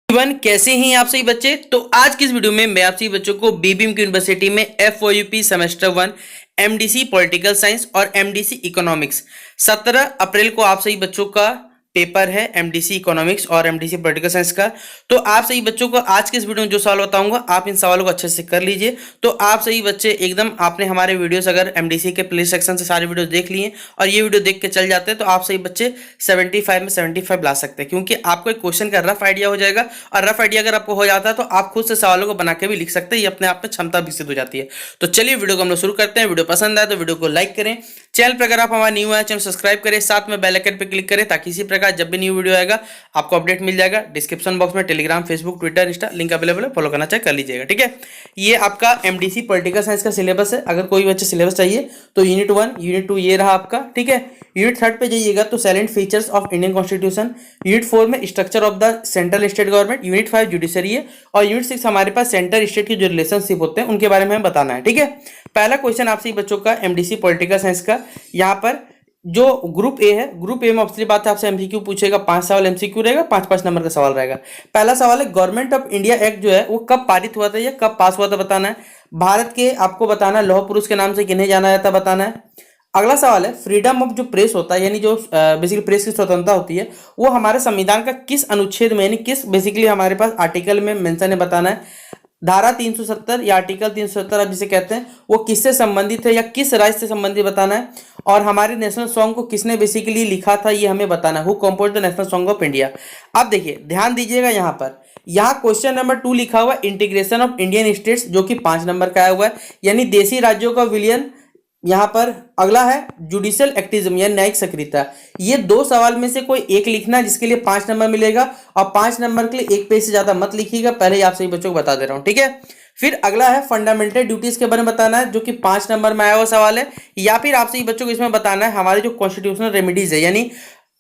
One कैसे हैं आप सभी बच्चे। तो आज की इस वीडियो में मैं आप सभी बच्चों को बीबीएम की यूनिवर्सिटी में एफओयूपी सेमेस्टर 1 एमडीसी पॉलिटिकल साइंस और एमडीसी इकोनॉमिक्स 17 अप्रैल को आप सभी बच्चों का पेपर है एमडीसी इकोनॉमिक्स और एमडीसी पॉलिटिकल साइंस का। तो आप सभी बच्चों को आज के इस वीडियो में जो सवाल बताऊंगा आप इन सवालों को अच्छे से कर लीजिए। तो आप सभी बच्चे एकदम आपने हमारे वीडियोस अगर एमडीसी के प्ले सेक्शन से सारे वीडियो देख लिए और ये वीडियो देख के चल जाते हैं तो आप सभी बच्चे 75 में 75 ला सकते हैं, क्योंकि आपको एक क्वेश्चन का रफ आइडिया हो जाएगा। और रफ आइडिया अगर आपको हो जाता है तो आप खुद से सवालों को बना के भी लिख सकते हैं। ये अपने आप में क्षमता विकसित हो जाती है। तो चलिए वीडियो को हम लोग शुरू करते हैं। वीडियो पसंद आए तो वीडियो को लाइक करें, चैनल पर अगर आप हमारे न्यू है चैनल सब्सक्राइब करें, साथ में बेल आइकन पर क्लिक करें ताकि इसी प्रकार जब भी न्यू वीडियो आएगा आपको अपडेट मिल जाएगा। डिस्क्रिप्शन बॉक्स में Telegram, Facebook, Twitter, Insta link available है, फॉलो करना चाहिए कर लीजिएगा। ठीक है, ये आपका एमडीसी पॉलिटिकल साइंस का सिलेबस है। अगर कोई बच्चे सिलेबस चाहिए तो यूनिट 1 यूनिट 2 ये रहा आपका। ठीक है, यूनिट 3 पे जाइएगा तो salient features of Indian constitution, unit 4 में structure of the central state government, unit 5 judiciary है और यूनिट 6 हमारे पास सेंटर स्टेट की जो रिलेशनशिप होते हैं उनके बारे में हमें बताना है। ठीक है, पहला क्वेश्चन आपसे बच्चों का एमडीसी पॉलिटिकल साइंस का, यहाँ पर जो ग्रुप ए है, ग्रुप ए में ऑब्वियसली बात है आपसे एमसीक्यू पूछेगा, 5 सवाल एमसीक्यू रहेगा, 5-5 नंबर का सवाल रहेगा। पहला सवाल है गवर्नमेंट ऑफ इंडिया एक्ट जो है वो कब पारित हुआ था या कब पास हुआ था बताना है। भारत के आपको बताना है लौह पुरुष के नाम से किन्हें जाना जाता है बताना है। अगला सवाल है फ्रीडम ऑफ जो प्रेस होता है यानी जो बेसिकली प्रेस की स्वतंत्रता होती है वो हमारे संविधान का किस अनुच्छेद में यानी किस बेसिकली हमारे पास आर्टिकल में मेंशन है बताना है। धारा 370 या आर्टिकल 370 आप जिसे कहते हैं वो किससे संबंधित है या किस राज्य से संबंधित बताना है। और हमारे नेशनल सॉन्ग को किसने बेसिकली लिखा था ये हमें बताना है। Who compose the national song of India. अब देखिए ध्यान दीजिएगा, यहाँ पर यहाँ क्वेश्चन नंबर 2 लिखा हुआ इंटीग्रेशन ऑफ इंडियन स्टेट्स जो कि 5 नंबर का आया हुआ है, यानी देशी राज्यों का विलयन। यहाँ पर अगला है जुडिशियल एक्टिज्म या न्यायिक सक्रियता। ये 2 सवाल में से कोई एक लिखना है जिसके लिए 5 नंबर मिलेगा और 5 नंबर के लिए एक पेज से ज्यादा मत लिखिएगा, पहले ही आप सभी बच्चों को बता दे रहा हूँ। ठीक है, फिर अगला है फंडामेंटल ड्यूटीज के बारे में बताना है जो कि 5 नंबर में आया हुआ सवाल है, या फिर आप सभी बच्चों को इसमें बताना है हमारे जो कॉन्स्टिट्यूशनल रेमेडीज है यानी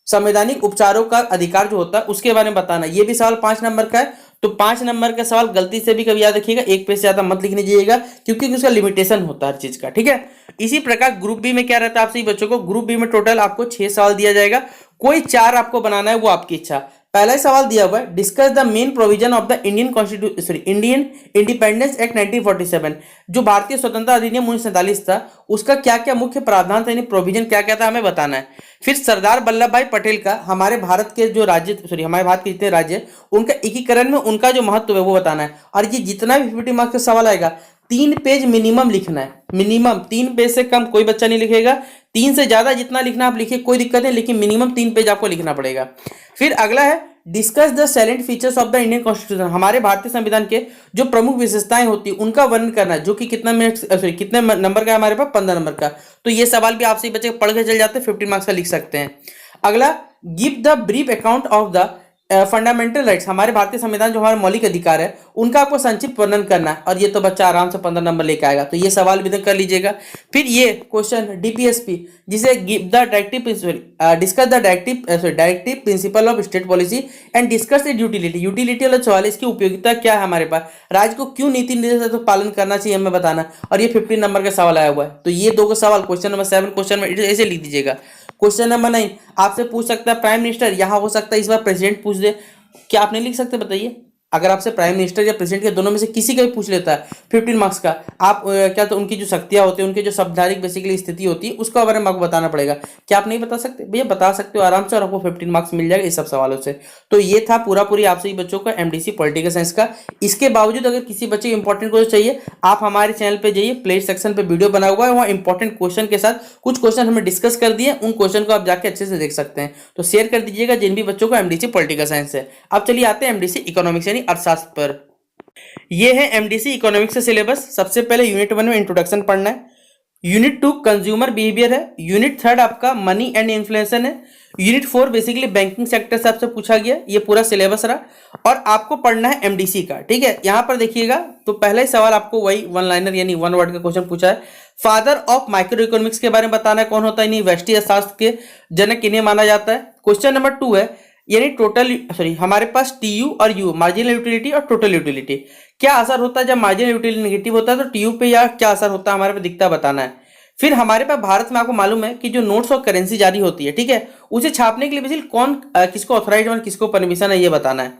संवैधानिक उपचारों का अधिकार जो होता है उसके बारे में बताना है। ये भी सवाल 5 नंबर का है। तो 5 नंबर का सवाल गलती से भी कभी याद रखिएगा एक पेज से ज्यादा मत लिखने दीजिएगा क्योंकि उसका लिमिटेशन होता है हर चीज का। ठीक है, इसी प्रकार ग्रुप बी में क्या रहता है आप सभी बच्चों को, ग्रुप बी में टोटल आपको 6 सवाल दिया जाएगा, कोई 4 आपको बनाना है वो आपकी इच्छा। पहला ही सवाल दिया हुआ है discuss the main provision of the Indian constitution sorry Indian independence act 1947, जो भारतीय स्वतंत्रता अधिनियम 1947 था उसका क्या क्या मुख्य प्रावधान था यानी प्रोविजन क्या क्या था हमें बताना है। फिर सरदार वल्लभ भाई पटेल का हमारे भारत के जो राज्य सॉरी हमारे भारत के जितने राज्य उनका एकीकरण में उनका जो महत्व है वो बताना है। और ये जितना भी 50 मार्क्स का सवाल आएगा 3 पेज मिनिमम लिखना है, मिनिमम 3 पेज से कम कोई बच्चा नहीं लिखेगा, 3 से ज्यादा जितना लिखना आप लिखिए कोई दिक्कत नहीं, लेकिन मिनिमम 3 पेज आपको लिखना पड़ेगा। फिर अगला है discuss the salient features of the Indian constitution, हमारे भारतीय संविधान के जो प्रमुख विशेषताएं होती है उनका वर्णन करना है, जो कि कितना मिनट सॉरी कितने नंबर का है हमारे पास 15 नंबर का। तो ये सवाल भी आपसे बच्चे पढ़ के चल जाते हैं 50 मार्क्स का लिख सकते हैं। अगला give the brief account of the fundamental rights, हमारे भारतीय संविधान जो हमारे मौलिक अधिकार है उनका आपको संक्षिप्त वर्णन करना है और ये तो बच्चा आराम से 15 नंबर लेके आएगा। तो ये सवाल भी कर लीजिएगा। फिर ये क्वेश्चन डीपीएसपी जिसे give the directive discuss the directive principle of state policy and discuss the utility, utility वाला सवाल इसकी उपयोगिता क्या है हमारे पास, राज्य को क्यों नीति निर्देश तो पालन करना चाहिए हमें बताना, और ये 15 नंबर का सवाल आया हुआ है। तो ये 2 सवाल क्वेश्चन नंबर 7 क्वेश्चन में ऐसे लिख दीजिएगा। क्वेश्चन नंबर 9 आपसे पूछ सकता है प्राइम मिनिस्टर, यहां हो सकता है इस बार प्रेसिडेंट पूछ दे, क्या आप नहीं लिख सकते बताइए। अगर आपसे प्राइम मिनिस्टर या प्रेसिडेंट के दोनों में से किसी का भी पूछ लेता है 15 मार्क्स का, आप क्या तो उनकी जो शक्तियां होती है उनकी जो संवैधानिक बेसिकली स्थिति होती है उसका बारे में आपको बताना पड़ेगा। क्या आप नहीं बता सकते भैया? बता सकते हो आराम से और आपको 15 मार्क्स मिल जाएगा इस सब सवालों से। तो ये था पूरी आप सभी बच्चों का एमडीसी पॉलिटिकल साइंस का। इसके बावजूद अगर किसी बच्चे को इंपॉर्टेंट क्वेश्चन चाहिए आप हमारे चैनल पर जाइए, प्ले सेक्शन पर वीडियो बना हुआ है, वहाँ इंपॉर्टेंट क्वेश्चन के साथ कुछ क्वेश्चन हमने डिस्कस कर दिए, उन क्वेश्चन को आप जाके अच्छे से देख सकते हैं। तो शेयर कर दीजिएगा जिन भी बच्चों को एमडीसी पॉलिटिकल साइंस है। अब चलिए आते हैं एमडीसी इकोनॉमिक्स यानी अर्थशास्त्र पर। ये है एमडीसी इकोनॉमिक्स का सिलेबस। सबसे पहले यूनिट 1 में इंट्रोडक्शन पढ़ना है, यूनिट 2 कंज्यूमर बिहेवियर है, यूनिट 3 आपका मनी एंड इन्फ्लेशन है, यूनिट 4 बेसिकली बैंकिंग सेक्टर से आपसे पूछा गया, ये पूरा सिलेबस रहा। और आपको पढ़ना है एमडीसी का। ठीक है, यहां पर देखिएगा तो पहला ही सवाल आपको वही 1 लाइनर यानी 1 वर्ड का क्वेश्चन पूछा है। फादर ऑफ माइक्रो इकोनॉमिक्स के बारे में बताना है, कौन होता है, व्यष्टि अर्थशास्त्र के जनक किन्हें माना जाता है। क्वेश्चन नंबर 2 है यानी टोटल सॉरी हमारे पास टीयू और यू मार्जिनल यूटिलिटी और टोटल यूटिलिटी, क्या असर होता है जब मार्जिनल यूटिलिटी नेगेटिव होता है तो टीयू पे या क्या असर होता है हमारे पे दिखता बताना है। फिर हमारे पास भारत में आपको मालूम है कि जो नोट्स और करेंसी जारी होती है, ठीक है, उसे छापने के लिए बेसिकली कौन किसको ऑथराइज और किसको परमिशन है ये बताना है।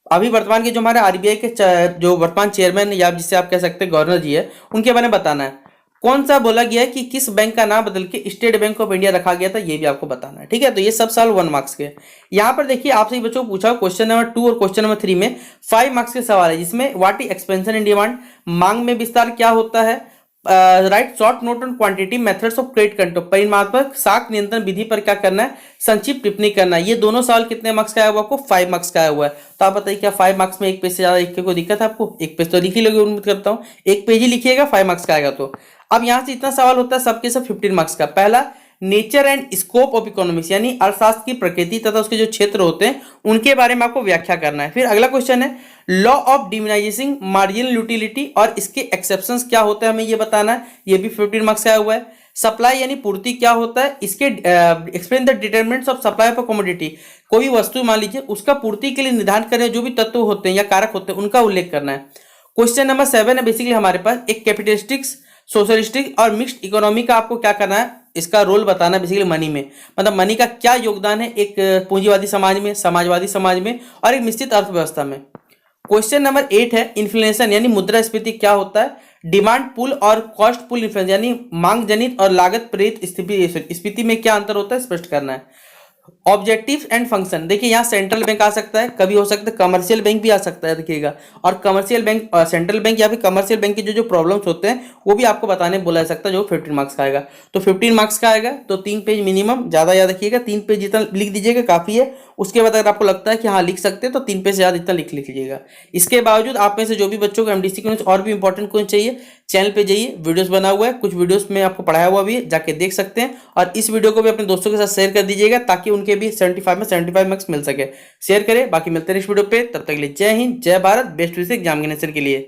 अभी वर्तमान के जो हमारे आरबीआई के जो वर्तमान चेयरमैन या जिसे आप कह सकते हैं गवर्नर जी है, उनके बारे में बताना है। कौन सा बोला गया है कि किस बैंक का नाम बदल के स्टेट बैंक ऑफ इंडिया रखा गया था, ये भी आपको बताना है। ठीक है, तो ये सब सवाल 1 मार्क्स के। यहाँ पर देखिए आपसे बच्चों को पूछा क्वेश्चन नंबर 2 और क्वेश्चन नंबर 3 में 5 मार्क्स के सवाल है, जिसमें what is expansion in demand, मांग में विस्तार क्या होता है, right short note on quantity methods of credit control, परिमाणात्मक साख नियंत्रण विधि पर क्या करना है, संक्षिप्त टिप्पणी करना है। ये दोनों सवाल कितने मार्क्स का आया हुआ आपको, 5 मार्क्स का आया हुआ है। तो आप बताइए क्या 5 मार्क्स में एक पेज से ज्यादा लिखने को दिक्कत है आपको? एक पेज तो लिख ही लोगे, उम्मीद करता हूँ एक पेज ही लिखिएगा, 5 मार्क्स का आएगा। तो अब यहां से इतना सवाल होता है सबके सब 15 मार्क्स का। पहला, nature and scope of economics, यानी अर्थशास्त्र की प्रकृति तथा उसके जो क्षेत्र होते हैं उनके बारे में आपको व्याख्या करना है। फिर अगला क्वेश्चन है लॉ ऑफ डिमिनाइजिंग मार्जिनल यूटिलिटी और इसके एक्सेप्शंस क्या होते हैं, हमें ये बताना है, ये भी 15 मार्क्स का आया हुआ है। सप्लाई यानी पूर्ति क्या होता है, इसके explain the determinants of supply of commodity, कोई वस्तु मान लीजिए उसका पूर्ति के लिए निर्धारण करें जो भी तत्व होते हैं या कारक होते हैं उनका उल्लेख करना है। क्वेश्चन नंबर 7 है बेसिकली हमारे पास एक कैपिटलिस्टिक, सोशलिस्टिक और मिक्स्ड इकोनॉमी का आपको क्या करना है, इसका रोल बताना है बेसिकली मनी में, मतलब मनी का क्या योगदान है एक पूंजीवादी समाज में, समाजवादी समाज में और एक निश्चित अर्थव्यवस्था में। क्वेश्चन नंबर 8 है इन्फ्लेशन यानी मुद्रास्फीति क्या होता है, डिमांड पुल और कॉस्ट पुल इन्फ्लेशन यानी मांग जनित और लागत प्रेरित स्थिति में क्या अंतर होता है स्पष्ट करना है। ऑब्जेक्टिव्स एंड फंक्शन, देखिए यहाँ सेंट्रल बैंक आ सकता है, कभी हो सकता है कमर्शियल बैंक भी आ सकता है, देखिएगा। और कमर्शियल बैंक, सेंट्रल बैंक या फिर कमर्शियल बैंक के जो जो प्रॉब्लम्स होते हैं वो भी आपको बताने बोला जा सकता है, जो 15 मार्क्स का आएगा। तो 15 मार्क्स का आएगा तो 3 पेज मिनिमम, ज्यादा याद रखिएगा, 3 पेज जितना लिख दीजिएगा काफी है। उसके बाद अगर आपको लगता है कि हाँ लिख सकते हैं तो 3 पेज से ज्यादा इतना लिख लीजिएगा। इसके बावजूद आप में से जो भी बच्चों को एमडीसी के और भी इंपॉर्टेंट क्वेश्चन चाहिए, चैनल पे जाइए, वीडियोस बना हुआ है, कुछ वीडियोस में आपको पढ़ाया हुआ भी है, जाके देख सकते हैं। और इस वीडियो को भी अपने दोस्तों के साथ शेयर कर दीजिएगा ताकि उनके भी 75 में 75 मार्क्स मिल सके। शेयर करें, बाकी मिलते हैं नेक्स्ट वीडियो पे, तब तक के लिए जय हिंद, जय भारत, बेस्ट विशेष एग्जामिनेशन के लिए।